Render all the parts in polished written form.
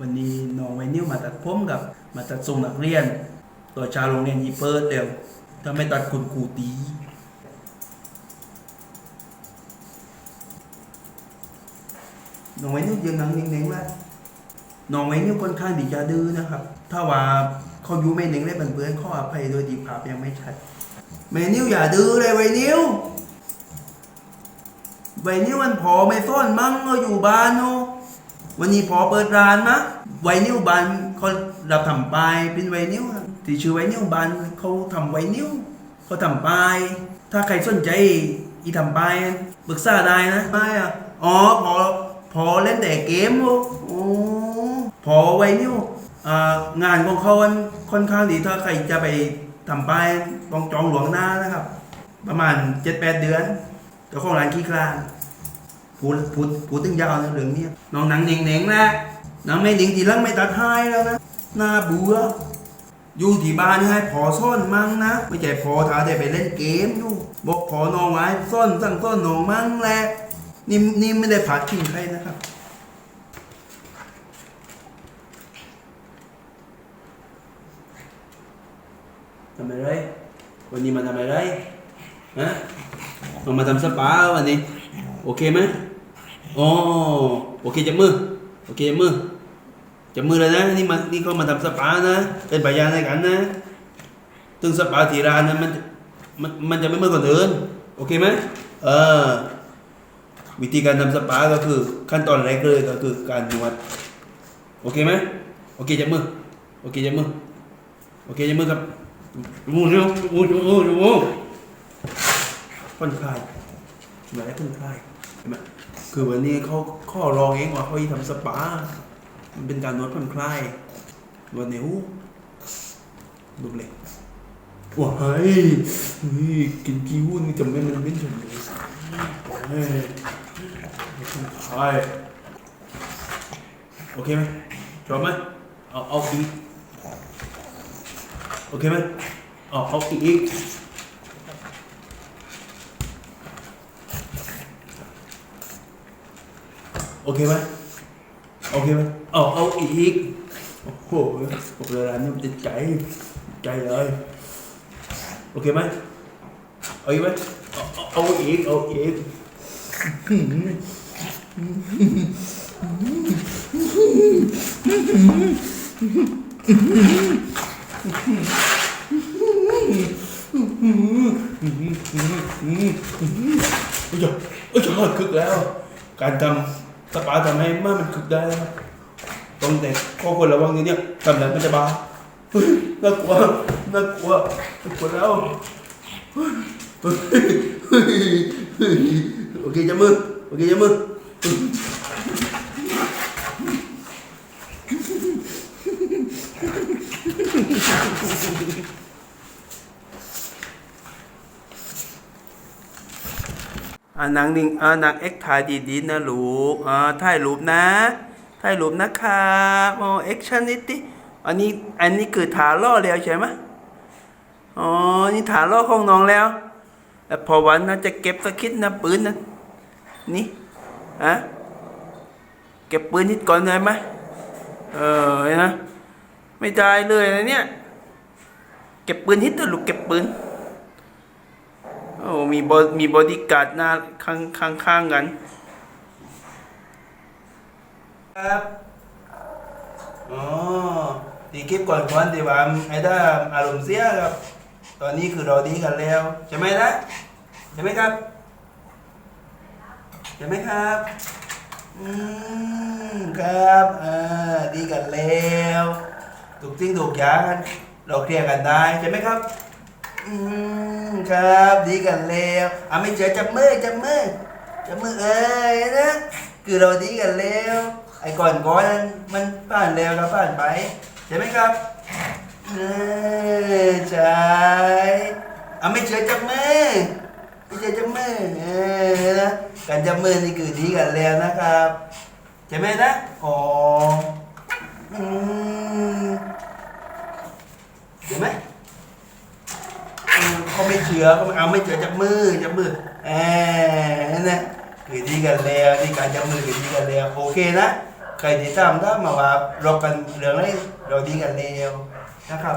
วันนี้น้องไวนิ้วมาตัดผมกับมาตัดทรงนักเรียนตัวชาวโรงเรียนยีเปิดเร็วถ้าไม่ตัดคุณครูตีน้องไวนิ้วยืนนั่งนิ่งๆแล้วน้องไวนิ้วค่อนข้างที่จะดื้อนะครับถ้าว่าเขาอยู่ไม่นิ่งได้เพื่อนๆข้ออภัยโดยดีภาพยังไม่ชัดไวนิ้วอย่าดื้อเลยไวนิ้วมันพอไม่ซ่อนมั้งเราอยู่บ้านเนาะวันนี้พอเปิดร้านมะไวนิ้วบ้านเขารับทำป้ายเป็นไวนิ้วที่ชื่อไวนิ้วบ้านเขาทำไวนิ้วเขาทำป้ายถ้าใครสนใจอีทำป้ายปรึกษาได้นะไม่อะอ๋อพอเล่นแต่เกมโอ้พอไวนิ้วงานของเขาค่อนข้างดีถ้าใครจะไปทำป้ายต้องจองหลวงหน้านะครับประมาณ 7-8 เดือนเจ้าของร้านขี้คลานพูดถึงยาวนะเรื่องนี้น้องหนังเน่งๆนะหนังไม่เน่งทีหลังไม่ตัดให้แล้วนะน่าเบื่ออยู่ที่บ้านให้พอซ่อนมั่งนะไม่ใช่พอท้าแต่ไปเล่นเกมอยู่บอกพอน้องไว้ซ่อนสั่งซ่อนน้องมั่งแหละนี่ไม่ได้ผัดทิ้งใครนะครับทำอะไรวันนี้มาทำอะไรฮะมาทำสปาวันนี้โอเคไหมอ๋อโอเคจับมือโอเคจับมือเลยนะนี่เขามาทำสปานะเป็นพยานในกันนะตึงสปาทีร้านนะมันจะไม่เหมือนคนอื่นโอเคไหมวิธีการทำสปาก็คือขั้นตอนแรกเลยก็คือการนวดโอเคไหมโอเคจับมือโอเคจับมือโอเคจับมือครับมูผ่อนคลายเหมือนได้ผ่อนคลายเห็นไหมคือวันนี้เขาข้อรองเองว่าเขาทำสปามันเป็นการนวดผ่อนคลายวันนี้ดูเลยว้ายกินกิ้วนี่จำเป็นมันเป็นชมเลยผ่อนคลายโอเคไหมชอบไหมเอาอีกโอเคไหมเอาอีกโอเคไหมเอาอีกโอ้โหบอกเลยร้านนี้มันติดใจเลยโอเคไหมเอาอีกไหมเอาอีกคึกแล้วการทำสปาทำให้มันคึกได้แล้วต้องแต่ข้อควรระวังนิดเนี่ยทำแล้วมันจะบาน่ากลัวแล้วโอเคจับมือนางนิ่งนางเอ็กถ่ายดีๆนะลูกถ่ายรูปนะครับแอคชั่นนิดดิอันนี้คือถ่าล่อแล้วใช่ไหมนี่ถ่าล่อของน้องแล้วแต่พอวันน่าจะเก็บสักคิดนะปืนนะนี่เก็บปืนนิดก่อนได้ไหมนะไม่ได้เลยนะเนี่ยเก็บปืนนิดเถอะลูกเก็บปืนมีบอดี้การ์ดหน้าข้างกันครับตีคลิปก่อนที่ว่าไอ้ด้าอารมณ์เสียครับตอนนี้คือเราดีกันแล้วใช่ไหมครับครับดีกันแล้วถูกจริงถูกอย่างเราเคลียร์กันได้ใช่ไหมครับครับดีกันแล้วไม่เจอจับมือนะคือเราดีกันแล้วไอ้ก่อนมันผ่านแล้วครับผ่านไปใช่ไหมครับใช่ไม่เจอจับมือนะการจับมือนี่คือดีกันแล้วนะครับใช่ไหมนะใช่ไหมเขาไม่เชื่อเขาไม่เจอจับมือนะคือดีกันแล้วที่การจับมือคือดีกันแล้วโอเคนะ ใครที่ตามได้มาว่าเรากันเรื่องนี้เราดีกันแล้วนะครับ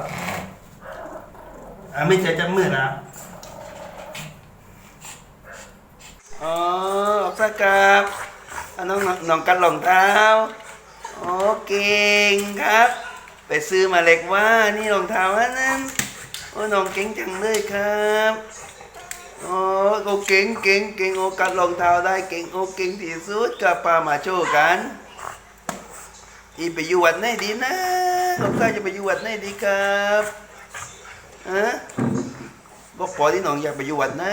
ไม่ใช่จับมือนะอ๋อออกสกับน้องกันรองเท้าโอ้เก่งครับ ไปซื้อมาเล็กว่านี่รองเท้าอันนั้นโอ้น้องเก่งจังเลยครับโอ้เก่งโอ้กัดรองเท้าได้เก่งโอ้เก่งที่สุดกับปามาโชว์กันอีไปอยู่วัดไหนดีนะน้องชายจะไปอยู่วัดไหนดีครับบอกพอที่น้องอยากไปอยู่วัดไหน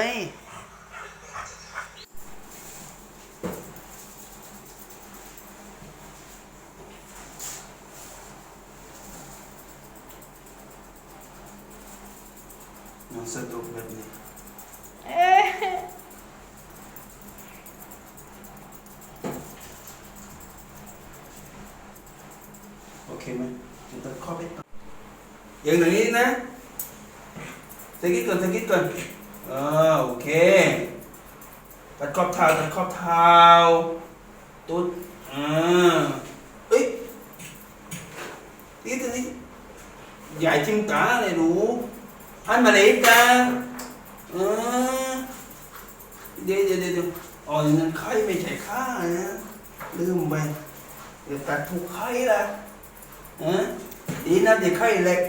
น้องสะดวกแบบนี้โอเคไหมจะตัดข้อไปอย่างนี้นะสกิดก่อนโอเคตัดขอบเท้าตุ๊ดเอ้ยนี่ใหญ่จริงตาเลยหนูหันมาเลยจ้าเดี๋ยวอ๋อนั่นไข่ไม่ใช่ข้านะลืมไปเดี๋ยวตัดถูกไข่ละดีนะเดี๋ยวไข่เล็ก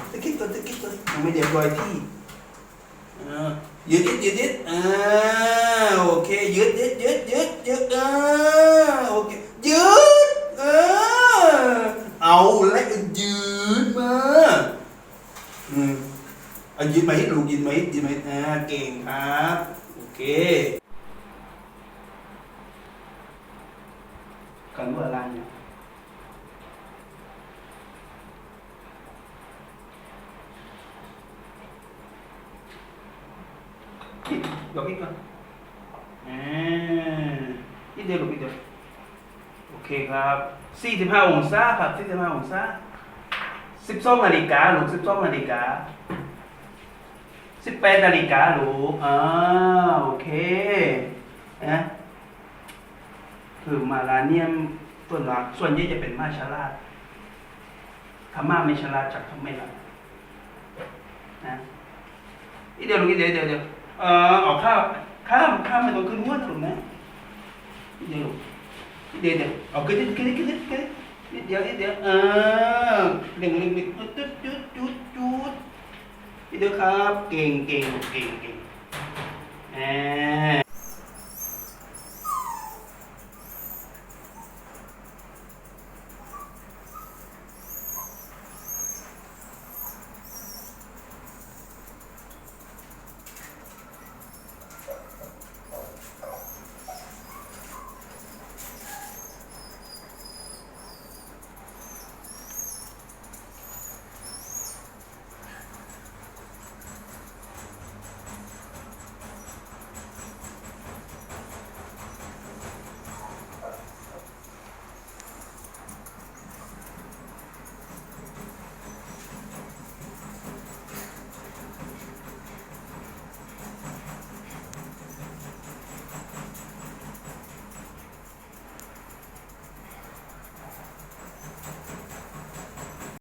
ตะกี้ก่อนยังไม่เดี๋ยวปล่อยที่ยืดโอเคยืดโอเคยืดเอาแล้วยืดมายืดไหมลูกยืดไหมเก่งครับโอเคกันว่าอะไรเนี่ยยกอีกก่อนอีกเดียวโอเคครับ45 องศาครับ45 องศา12 นาฬิกาลูก12 นาฬิกา18 นาฬิกาลูกโอเคนะคือมาลาเนียมส่วนใหญ่จะเป็นม้าฉลาดถ้าม้าไม่ฉลาดจักทำไม่ได้นะอีกเดียวออกข้ามไม่ต้องขึ้นหัวถูกไหมเดี๋ยวเอาขึ้นนิดเดียวเร่งจุดอีกเดียวครับเก่ง